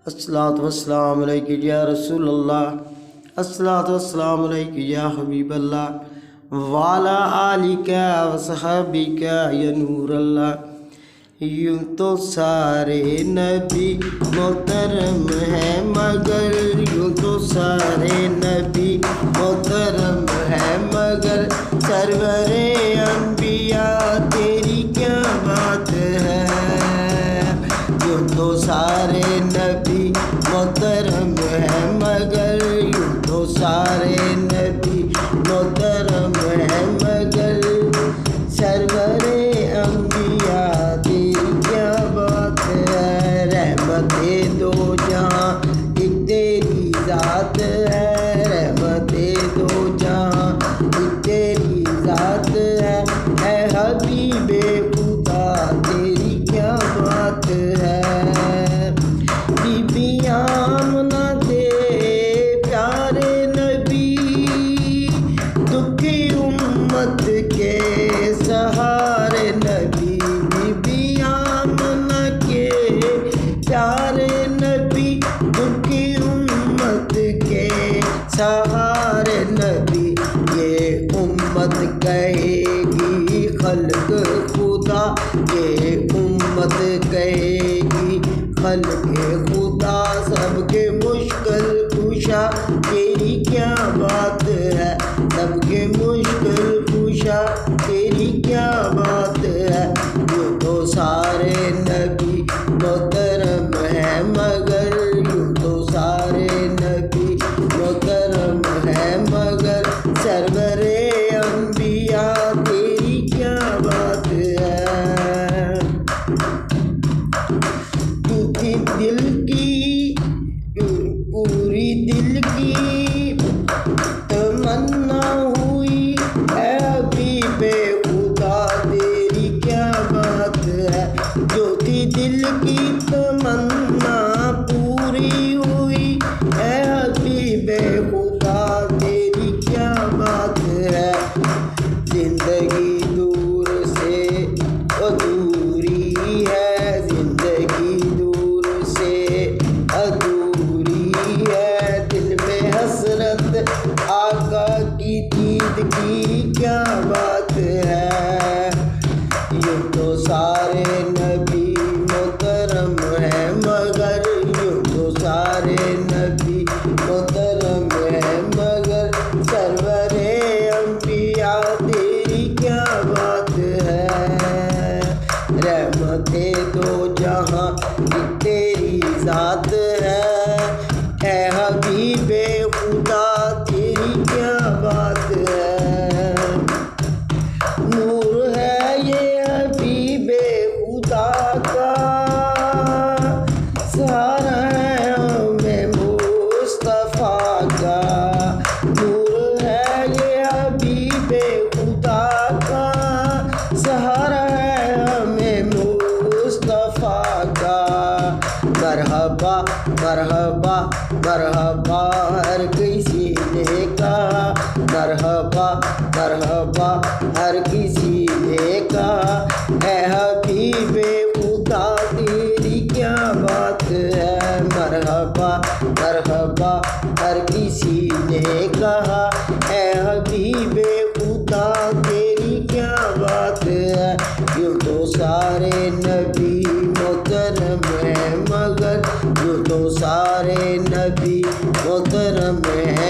الصلاۃ والسلام علیک یا رسول اللہ، الصلاۃ والسلام علیک یا حبیب اللہ، وعلی آلک وصحبک یا نور اللہ۔ یوں تو سارے نبی محترم ہیں مگر، یوں تو سارے نبی محترم ہیں مگر، سرور انبیاء تیری کیا بات ہے۔ یوں تو سارے نبی محترم ہیں مگر، یوں تو سارے نبی محترم ہیں مگر، سرور انبیاء تیری کیا بات ہے۔ رحمت دو جہاں ایک تیری ذات ہے، رحمت دو جہاں ایک تیری ذات ہے، اے حبیب خدا تیری کیا بات ہے۔ بی بی آمنہ دے پیارے نبی، دکھی امت کے سہارے نبی، بی بی آمنہ کے پیارے نبی، دکھی امت کے سہارے نبی۔ یہ امت کہے گی خلق خدا، یہ امت کہے گی خلق خدا، سب کے مشکل کشا تیری کیا بات ہے، سب کے مشکل کشا تیری کیا بات ہے۔ یوں تو سارے نبی محترم ہیں مگر، یوں تو سارے نبی محترم ہیں مگر، سرور انبیاء تیری کیا بات ہے۔ ٹوٹی دل کی پوری دل کی تمنا ہوئی، اے حبیب خدا تیری کیا بات ہے۔ جو تھی دل کی تمنا پوری ہوئی، اے حبیب خدا تیری کیا بات ہے۔ زندگی دور سے ادھوری ہے، زندگی دور سے ادھوری ہے، دل میں حسرت آقا کی دید کی کیا بات ہے۔ یوں تو سارے نبی محترم ہیں مگر، یوں تو سارے نبی محترم ہیں مگر، سرور انبیاء تیری کیا بات ہے۔ رحمت دو جہاں ایک تیری ذات ہے، اے حبیب خدا تیری کیا بات ہے۔ نور ہے یہ حبیب خدا کا، سہارا ہے ہمیں مصطفیٰ کا۔ نور ہے یہ حبیب خدا کا، سہارا ہے ہمیں مصطفیٰ کا۔ مرحبا مرحبا مرحبا ہر کسی نے کہا، مرحبا مرحبا ہر کسی نے کہا، اے حبیب خدا تیری کیا بات ہے۔ مرحبا مرحبا ہر کسی نے کہا، اے حبیب خدا تیری کیا بات ہے۔ یوں تو سارے نبی محترم ہیں مگر، یوں تو سارے نبی محترم ہیں